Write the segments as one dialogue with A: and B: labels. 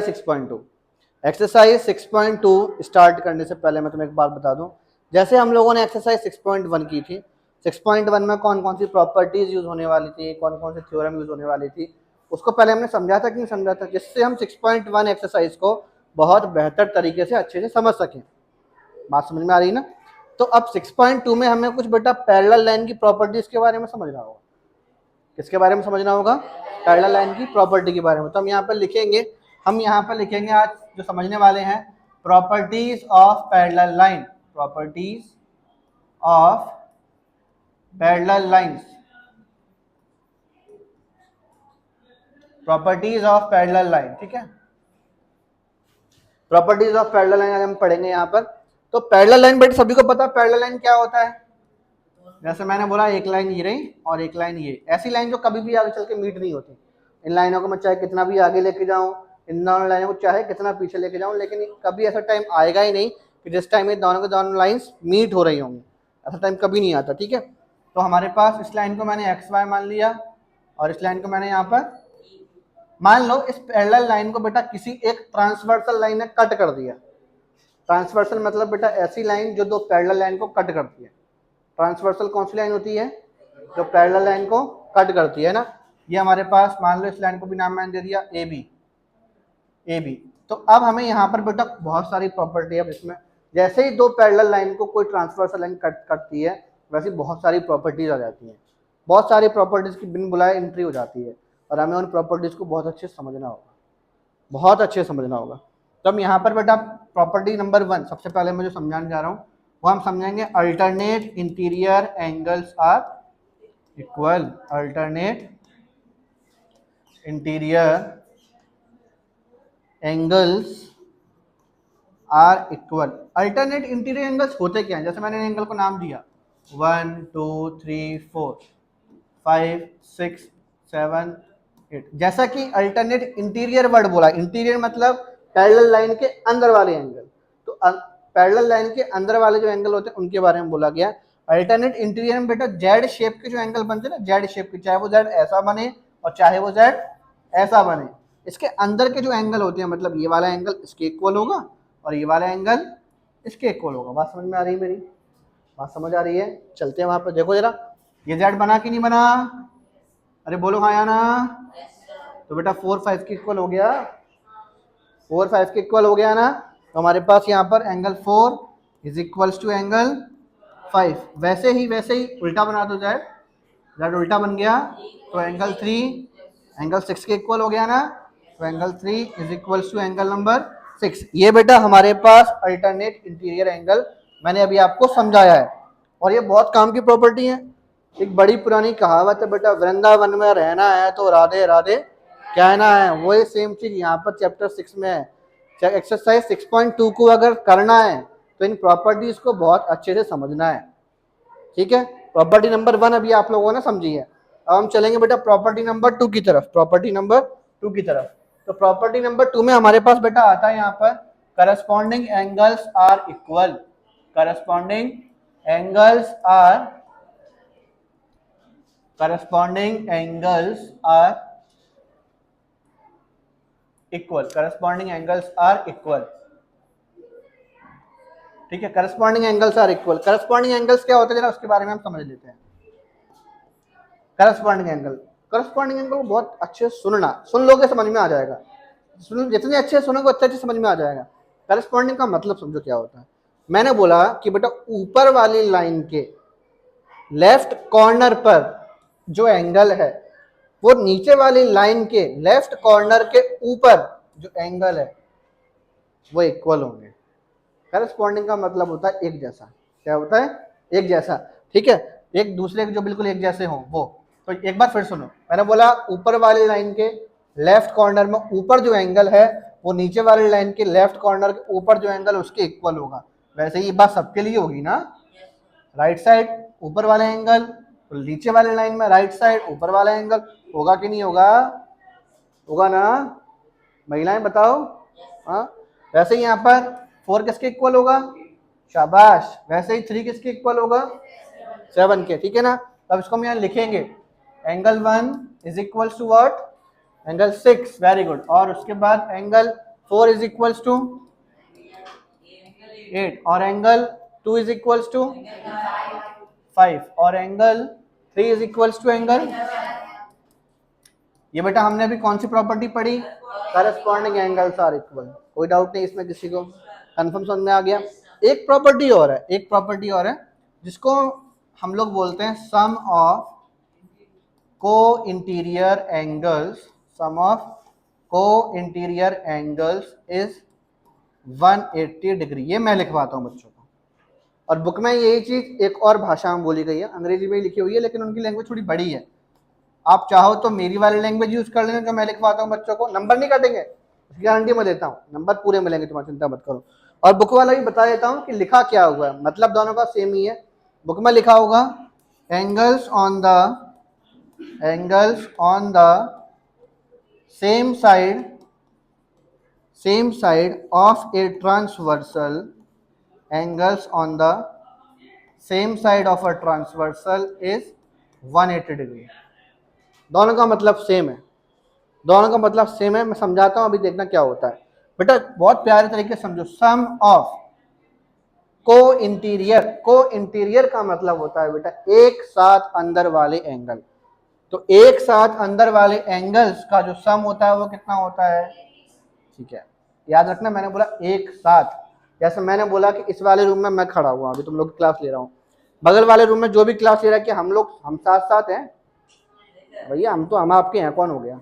A: 6.2 exercise 6.2 start करने से पहले मैं तुम्हें एक बात बता दूं, जैसे हम लोगों ने एक्सरसाइज 6.1 की थी, 6.1 में कौन कौन सी प्रॉपर्टीज यूज होने वाली थी, कौन कौन सी थ्योरम यूज होने वाली थी, उसको पहले हमने समझा था कि नहीं समझा था, जिससे हम 6.1 एक्सरसाइज को बहुत बेहतर तरीके से अच्छे से समझ सकें। बात समझ में आ रही है ना? तो अब 6.2 में हमें कुछ बेटा पैरेलल लाइन की प्रॉपर्टीज के बारे में समझना होगा। किसके बारे में समझना होगा? पैरेलल लाइन की प्रॉपर्टी के बारे में। तो हम यहाँ पर लिखेंगे आज जो समझने वाले हैं, properties of parallel line, properties of parallel lines, properties of parallel line. ठीक है, प्रॉपर्टीज ऑफ पैरेलल लाइन आज हम पढ़ेंगे यहाँ पर। तो पैरेलल लाइन बेटा सभी को पता है पैरेलल लाइन क्या होता है। जैसे मैंने बोला एक लाइन ये रही और एक लाइन ये, ऐसी लाइन जो कभी भी आगे चल के मीट नहीं होती। इन लाइनों को मैं चाहे कितना भी आगे लेके जाऊं, इन दोनों लाइनों को चाहे कितना पीछे लेके जाऊं, लेकिन कभी ऐसा टाइम आएगा ही नहीं कि जिस टाइम ये दोनों के दोनों लाइंस मीट हो रही होंगी। ऐसा टाइम कभी नहीं आता। ठीक है, तो हमारे पास इस लाइन को मैंने एक्स वाई मान लिया और इस लाइन को मैंने यहाँ पर मान लो इस पैरेलल लाइन को बेटा किसी एक ट्रांसवर्सल लाइन ने कट कर दिया। ट्रांसवर्सल मतलब बेटा ऐसी लाइन जो दो पैरेलल लाइन को कट करती है। ट्रांसवर्सल कौन सी लाइन होती है? जो पैरेलल लाइन को कट करती है ना। ये हमारे पास मान लो इस लाइन को भी नाम मैंने दे दिया ए बी। तो अब हमें यहाँ पर बेटा बहुत सारी प्रॉपर्टी है इसमें। जैसे ही दो पैरेलल लाइन को कोई ट्रांसवर्सल लाइन कट करती है, वैसे बहुत सारी प्रॉपर्टीज आ जाती हैं। बहुत सारी प्रॉपर्टीज की बिन बुलाए एंट्री हो जाती है और हमें उन प्रॉपर्टीज को बहुत अच्छे से समझना होगा, बहुत अच्छे से समझना होगा। तो हम यहाँ पर बेटा प्रॉपर्टी नंबर 1 सबसे पहले मैं जो समझाने जा रहा हूँ वो हम समझेंगे, alternate interior angles are equal. Alternate interior angles are equal. Alternate interior angles होते क्या हैं? जैसे मैंने एंगल को नाम दिया 1 2 3 4 5 6 7 8। जैसा कि अल्टरनेट इंटीरियर वर्ड बोला, इंटीरियर मतलब पैरेलल लाइन के अंदर वाले एंगल। तो पैरेलल लाइन के अंदर वाले जो एंगल होते हैं उनके बारे में बोला गया। अल्टरनेट इंटीरियर में बेटा जेड शेप के जो एंगल बनते हैं ना, जेड शेप के, चाहे वो जेड ऐसा बने और चाहे वो जेड ऐसा बने, इसके अंदर के जो एंगल होते हैं, मतलब ये वाला एंगल इसके इक्वल होगा और ये वाला एंगल इसके इक्वल होगा। बात समझ में आ रही है मेरी? बात समझ आ रही है? चलते हैं वहां पर। देखो जरा, ये जेड बना कि नहीं बना? अरे बोलो हाँ या ना। तो बेटा 4 5 के इक्वल हो गया, 4 5 के इक्वल हो गया ना। तो हमारे पास यहाँ पर angle 4 is equals to angle 5। वैसे ही उल्टा बना दो, जेड जेड उल्टा बन गया तो एंगल 3 एंगल 6 के इक्वल हो गया ना। तो angle 3 is equals to angle number 6। ये बेटा हमारे पास अल्टरनेट इंटीरियर एंगल मैंने अभी आपको समझाया है और ये बहुत काम की प्रॉपर्टी है। एक बड़ी पुरानी कहावत है बेटा, वृंदावन में रहना है तो राधे राधे कहना है। वही सेम चीज यहाँ पर चैप्टर 6 में है। एक्सरसाइज 6.2 को अगर करना है तो इन प्रॉपर्टीज को बहुत अच्छे से समझना है। ठीक है, प्रॉपर्टी नंबर 1 अभी आप लोगों ने समझी है। अब हम चलेंगे बेटा प्रॉपर्टी नंबर 2 की तरफ। प्रॉपर्टी नंबर 2 की तरफ, तो प्रॉपर्टी नंबर 2 में हमारे पास बेटा आता है यहाँ पर corresponding angles are equal. Corresponding angles are equal. Corresponding angles are equal. ठीक है, corresponding angles are equal. Corresponding angles क्या होते हैं जरा उसके बारे में हम समझ लेते हैं। करस्पॉन्डिंग एंगल को बहुत अच्छे सुन लोगे समझ में आ जाएगा। जितने अच्छे सुनोगे उतने अच्छे समझ में आ जाएगा। करस्पॉन्डिंग का मतलब समझो क्या होता है। मैंने बोला कि बेटा ऊपर वाली लाइन के लेफ्ट कॉर्नर पर जो एंगल है वो नीचे वाली लाइन के लेफ्ट कॉर्नर के ऊपर जो एंगल है वो इक्वल होंगे। करस्पॉन्डिंग का मतलब होता है एक जैसा। क्या होता है? एक जैसा। ठीक है, एक दूसरे के जो बिल्कुल एक जैसे हो वो। तो एक बार फिर सुनो, मैंने बोला ऊपर वाली लाइन के लेफ्ट कॉर्नर में ऊपर जो एंगल है वो नीचे वाली लाइन के लेफ्ट कॉर्नर के ऊपर जो एंगल उसके इक्वल होगा। वैसे ही बात सबके लिए होगी ना। राइट साइड ऊपर वाले एंगल, तो नीचे वाले लाइन में राइट साइड ऊपर वाला एंगल होगा कि नहीं होगा? होगा ना। महिलाएं बताओ। हाँ, वैसे ही यहाँ पर 4 किसके इक्वल होगा? शाबाश। वैसे ही 3 किसके इक्वल होगा? 7 के। ठीक है ना। तब इसको हम यहाँ लिखेंगे, angle 1 is equal to what? Angle 6, very good. और उसके बाद एंगल 4 इज इक्वल्स टू 8 और एंगल 2 इज इक्वल्स टू 5 और angle 3 is equals to angle, ये बेटा हमने अभी कौन सी प्रॉपर्टी पढ़ी, करस्पॉन्डिंग एंगल्स आर इक्वल। कोई डाउट नहीं इसमें किसी को, कंफर्म समझ में आ गया। एक प्रॉपर्टी और है, एक प्रॉपर्टी और है जिसको हम लोग बोलते हैं सम ऑफ को इंटीरियर एंगल्स, सम ऑफ को इंटीरियर एंगल्स इज 180 डिग्री। ये मैं लिखवाता हूँ बच्चों को, और बुक में यही चीज एक और भाषा में बोली गई है, अंग्रेजी में ही लिखी हुई है, लेकिन उनकी लैंग्वेज थोड़ी बड़ी है। आप चाहो तो मेरी वाली लैंग्वेज यूज कर लेना जो मैं लिखवाता हूँ बच्चों को, नंबर नहीं काटेंगे, उसकी गारंटी मैं देता हूँ, नंबर पूरे मिलेंगे, तुम्हारी चिंता मत करो। और बुक वाला भी बता देता हूँ कि लिखा क्या हुआ है, मतलब दोनों का सेम ही है। बुक में लिखा होगा angles on the same side of a transversal, angles on the same side of a transversal is 180 degree. दोनों का मतलब सेम है, दोनों का मतलब सेम है। मैं समझाता हूं, अभी देखना क्या होता है बेटा, बहुत प्यारे तरीके से समझो। सम ऑफ को इंटीरियर का मतलब होता है बेटा एक साथ अंदर वाले एंगल। तो एक साथ अंदर वाले एंगल्स का जो सम होता है वो कितना होता है, ठीक है। याद रखना मैंने बोला एक साथ, जैसे मैंने बोला कि इस वाले रूम में मैं खड़ा हुआ, अभी तुम लोग की क्लास ले रहा हूँ, बगल वाले रूम में जो भी क्लास ले रहा है कि हम साथ साथ हैं भैया, हम आपके हैं, कौन हो गया,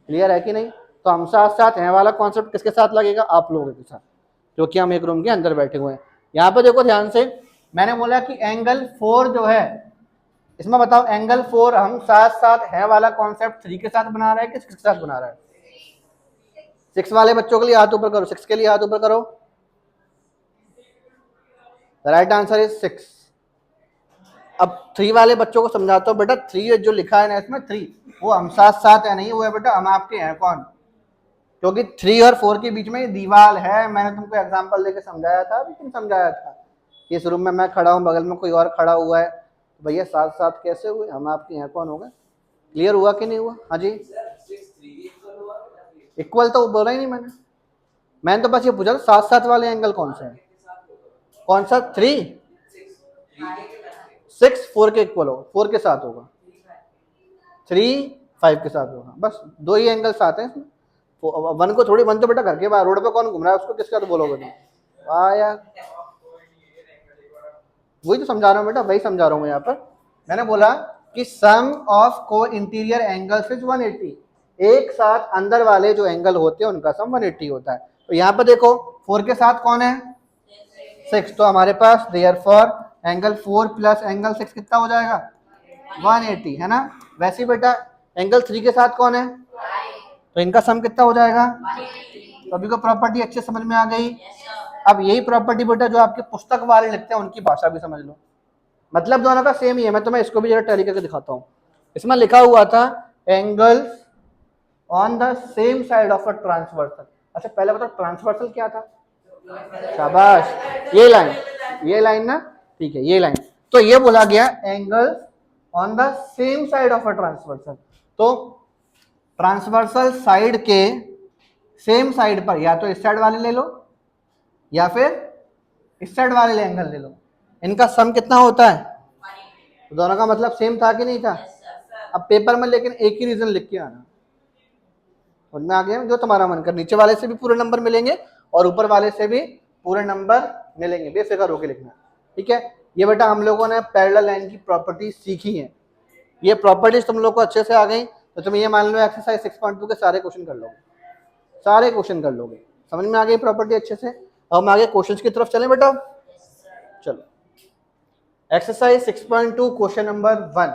A: क्लियर है कि नहीं। तो हम साथ साथ हैं वाला कॉन्सेप्ट किसके साथ लगेगा, आप लोगों के साथ, क्योंकि हम एक रूम के अंदर बैठे हुए हैं। यहाँ पे देखो ध्यान से, मैंने बोला कि एंगल 4 जो है, इसमें बताओ एंगल 4 हम साथ साथ है वाला कॉन्सेप्ट 3 के साथ बना रहे हैं, किसके साथ बना रहा है। 6 वाले बच्चों के लिए हाथ ऊपर करो, 6 के लिए हाथ ऊपर करो। Right answer is 6। अब 3 वाले बच्चों को समझाता हूँ बेटा, 3 जो लिखा है ना इसमें 3, वो हम साथ साथ है नहीं, वो है बेटा हम आपके हैं कौन, क्योंकि 3 और 4 के बीच में ये दीवार है। मैंने तुमको एग्जांपल देके समझाया था, लेकिन समझाया था कि इस रूम में मैं खड़ा हूँ, बगल में कोई और खड़ा हुआ है, तो भैया साथ साथ कैसे हुए, हम आपके हैं कौन होगा। क्लियर हुआ कि नहीं हुआ, हाँ जी। इक्वल तो बोला ही नहीं मैंने तो बस ये पूछा था साथ साथ वाले एंगल कौन से हैं, कौन सा 3 6 4 के इक्वल होगा, 4 के साथ होगा, 3 5 के साथ होगा, बस 2 ही एंगल साथ हैं इसमें। 1 को थोड़ी, 1 तो बेटा घर के बाहर रोड पे कौन घूम रहा है उसको किसका तो बोलोगे तुम, यार वही तो समझा रहा हूँ बेटा, वही समझा रहा हूँ यहाँ पर। मैंने बोला कि सम ऑफ को इंटीरियर एंगल्स इज 180, एक साथ अंदर वाले जो एंगल होते हैं उनका सम 180 होता है। तो यहाँ पर देखो 4 के साथ कौन है 6, तो हमारे पास देयरफॉर एंगल 4 प्लस एंगल 6 कितना हो जाएगा 180, है ना। वैसे बेटा एंगल 3 के साथ कौन है, तो इनका सम कितना हो जाएगा। तो अभी को प्रॉपर्टी अच्छे समझ में आ गई। अब यही प्रॉपर्टी बेटा जो आपके पुस्तक वाले लिखते हैं उनकी भाषा भी समझ लो, मतलब दोनों का सेम ही है। मैं तुम्हें इसको भी जरा टैली करके दिखाता हूँ। इसमें लिखा हुआ था angles on the same side of a transversal. अच्छा पहले बताओ ट्रांसवर्सल क्या था, शाबाश, ये लाइन ना, ठीक है ये लाइन। तो ये बोला गया angles on the same side of a transversal, तो ट्रांसवर्सल साइड के सेम साइड पर या तो इस साइड वाले ले लो या फिर इस साइड वाले एंगल ले लो, इनका सम कितना होता है, तो दोनों का मतलब सेम था कि नहीं था। अब पेपर में लेकिन एक ही रीजन लिख के आना, उनमें आ गया जो तुम्हारा मन कर, नीचे वाले से भी पूरे नंबर मिलेंगे और ऊपर वाले से भी पूरे नंबर मिलेंगे, बेफिक्र होकर लिखना, ठीक है। ये बेटा हम लोगों ने पैरेलल लाइन की प्रॉपर्टी सीखी है, ये प्रॉपर्टीज तुम लोग को अच्छे से आ गई, तो तुम ये मान लो एक्सरसाइज 6.2 के सारे क्वेश्चन कर लोगे, सारे क्वेश्चन कर लोगे, समझ में आ गई प्रॉपर्टी अच्छे से। अब हम आगे क्वेश्चंस की तरफ चलें बेटा, चलो exercise 6.2 question number 1,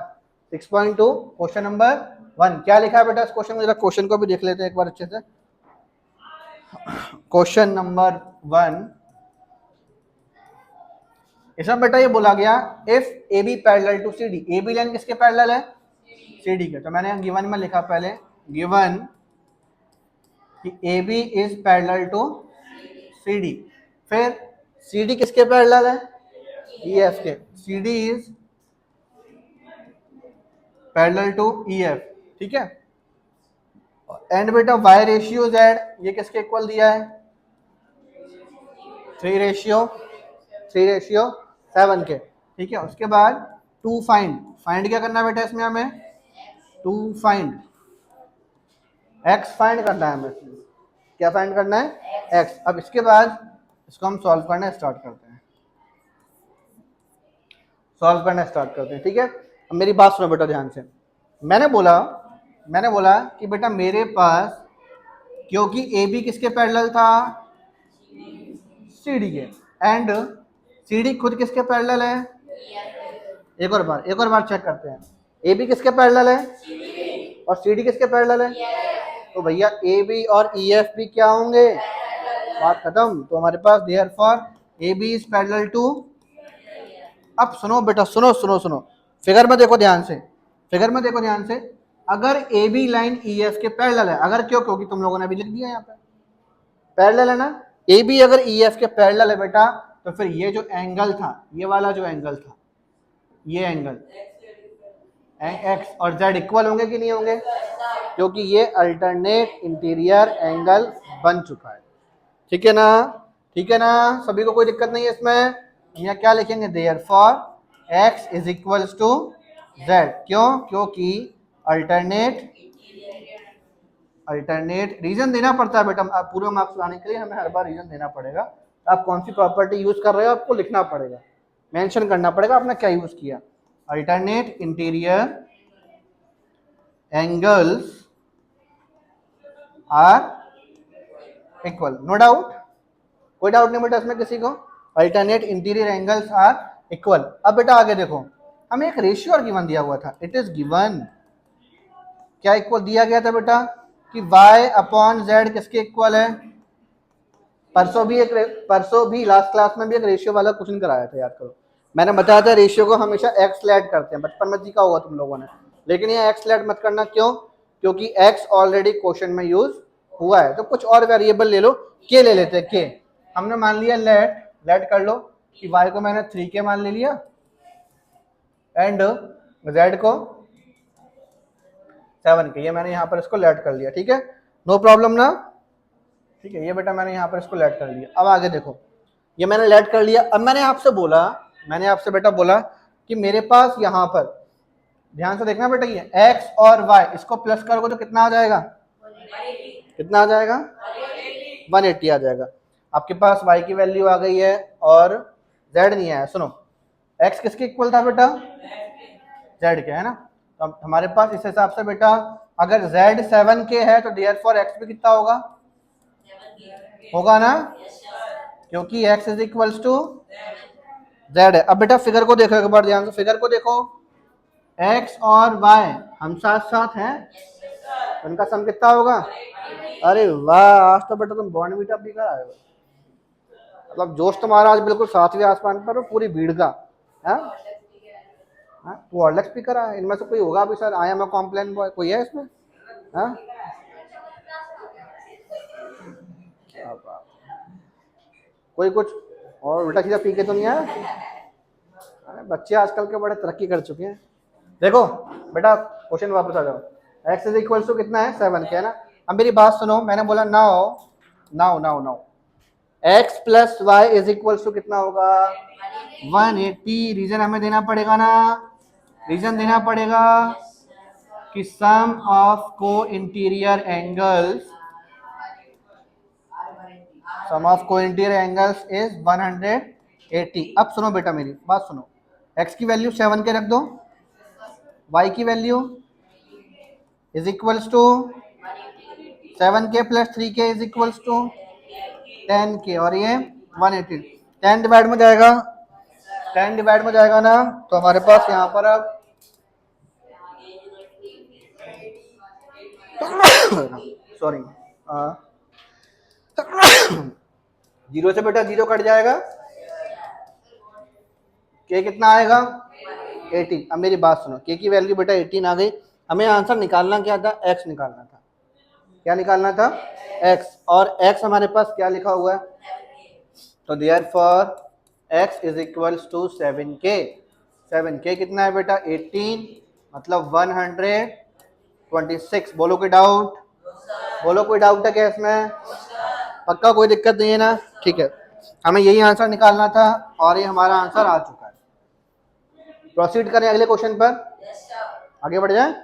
A: 6.2 question number 1 क्या लिखा है बेटा इस क्वेश्चन में, जरा क्वेश्चन को भी देख लेते हैं एक बार अच्छे से। क्वेश्चन नंबर 1, इसमें बेटा ये बोला गया if A B parallel to C D, A B line किसके पैरेलल है, सी डी के। तो मैंने गिवन में लिखा पहले गिवन कि A B is parallel to C D, फिर सी डी किसके पैरेलल है, ई एफ के, C D is parallel to E F, ठीक है। एंड बेटा वाई रेशियो जेड ये किसके इक्वल दिया है, 3:7 के, ठीक है। उसके बाद टू फाइंड, फाइंड क्या करना है बेटा इसमें हमें, टू फाइंड एक्स फाइंड करना है हमें, क्या फाइंड करना है, एक्स। अब इसके बाद इसको हम सॉल्व करना स्टार्ट करते हैं, सॉल्व करना स्टार्ट करते हैं, ठीक है। अब मेरी बात सुनो बेटा ध्यान से, मैंने बोला कि बेटा मेरे पास, क्योंकि ए बी किसके पैरेलल था, सी डी के, एंड सी डी खुद किसके पैरेलल है, एक और बार चेक करते हैं, ए बी किसके पैरेलल है और सी डी किसके पैरेलल है, तो भैया ए बी और ई एफ भी क्या होंगे, बात खत्म। तो हमारे पास therefore A B is parallel to, अब सुनो बेटा, सुनो फिगर में देखो ध्यान से, अगर A B line E F के पैरेलल है, अगर क्यों, क्योंकि तुम लोगों ने अभी लिख दिया यहाँ पे पैरेलल है ना, ए बी अगर ई एफ के पैरेलल है बेटा, तो फिर ये जो एंगल था, ये वाला जो एंगल था, ये एंगल एक्स और जेड इक्वल होंगे कि नहीं होंगे, क्योंकि ये अल्टरनेट इंटीरियर एंगल बन चुका है, ठीक है ना, सभी को कोई दिक्कत नहीं है इसमें। यहाँ क्या लिखेंगे, therefore x is equals to z, क्यों, क्योंकि अल्टरनेट रीजन देना पड़ता है बेटा, आप पूरे मार्क्स लाने के लिए हमें हर बार रीजन देना पड़ेगा, आप कौन सी प्रॉपर्टी यूज कर रहे हो आपको लिखना पड़ेगा, मेंशन करना पड़ेगा आपने क्या यूज किया, alternate interior angles are equal, no doubt, कोई डाउट नहीं बेटा इसमें किसी को, alternate interior angles are equal. अब बेटा आगे देखो, हमें एक रेशियो और गिवन दिया हुआ था, इट इज गिवन, क्या इक्वल दिया गया था बेटा, कि y अपॉन z किसके इक्वल है, परसों भी लास्ट क्लास में भी एक रेशियो वाला क्वेश्चन कराया था, याद करो, मैंने बताया था रेशियो को हमेशा x लेट करते हैं, बचपन में सीखा होगा तुम लोगों ने, लेकिन ये x लेट मत करना, क्यों, क्योंकि x ऑलरेडी क्वेश्चन में यूज हुआ है, तो कुछ और वेरिएबल ले लो, k ले लेते हैं, k हमने मान लिया लेट कर लो कि y को मैंने 3k मान ले लिया एंड z को 7k, ये मैंने यहाँ पर इसको लेट कर लिया, ठीक है, नो प्रॉब्लम ना, ठीक है, ये बेटा मैंने यहाँ पर इसको लेट कर लिया। अब आगे देखो, ये मैंने लेट कर लिया, अब मैंने आपसे बेटा बोला कि मेरे पास यहाँ पर ध्यान से देखना बेटा, ये x और y इसको प्लस करोगे तो कितना आ जाएगा, 180 आ जाएगा, आपके पास y की वैल्यू आ गई है और z नहीं आया। सुनो, x किसके इक्वल था बेटा, z के, है ना, तो हमारे पास इस हिसाब से बेटा अगर z 7k है तो देयरफॉर x भी कितना होगा ना, क्योंकि x is equals to z है। अब बेटा फिगर को देखो एक बार ध्यान से, फिगर को देखो, x और y हम साथ हैं, उनका सम कितना होगा, अरे वाह, आज तो बेटा तुम बॉर्नवीटा पी कर आए हो, मतलब जोश तुम्हारा आज बिल्कुल 7वें आसमान पर हो, पूरी भीड़ का है, तू हॉर्लिक्स पी कर आया, इनमें से कोई होगा अभी सर, आया मैं कॉम्प्लेन बॉय, कोई है इसमें, हाँ, कोई कुछ और उल्टा सीधा पी के तो नहीं आया, अरे बच्चे आजकल के बड़े तरक्की कर चुके हैं। देखो बेटा क्वेश्चन वापस आ जाओ, x इज इक्वल टू कितना है, 7 के, है ना। अब मेरी बात सुनो, मैंने बोला now x plus y is equal to कितना होगा, 180, रीजन हमें देना पड़ेगा ना, रीजन देना पड़ेगा कि सम ऑफ को इंटीरियर एंगल्स इज 180। अब सुनो बेटा मेरी बात सुनो, x की वैल्यू 7 के रख दो, y की value is equals to 7k plus 3k is equals to 10k, और ये 180, 10 डिवाइड में जाएगा ना, तो हमारे पास यहाँ पर अब सॉरी 0 से बेटा 0 कट जाएगा, k कितना आएगा, 18। अब मेरी बात सुनो, k की वैल्यू बेटा 18 आ गई, हमें आंसर निकालना क्या था, x निकालना था, क्या निकालना था, x, और x हमारे पास क्या लिखा हुआ है, तो therefore x is equals to 7k, 7k कितना है बेटा, 18, मतलब 126, बोलो के डाउट, बोलो कोई डाउट है क्या इसमें? पक्का कोई दिक्कत नहीं है ना? ठीक है, हमें यही आंसर निकालना था और ये हमारा आंसर आ चुका है। प्रोसीड करें अगले क्वेश्चन पर, आगे बढ़ जाए।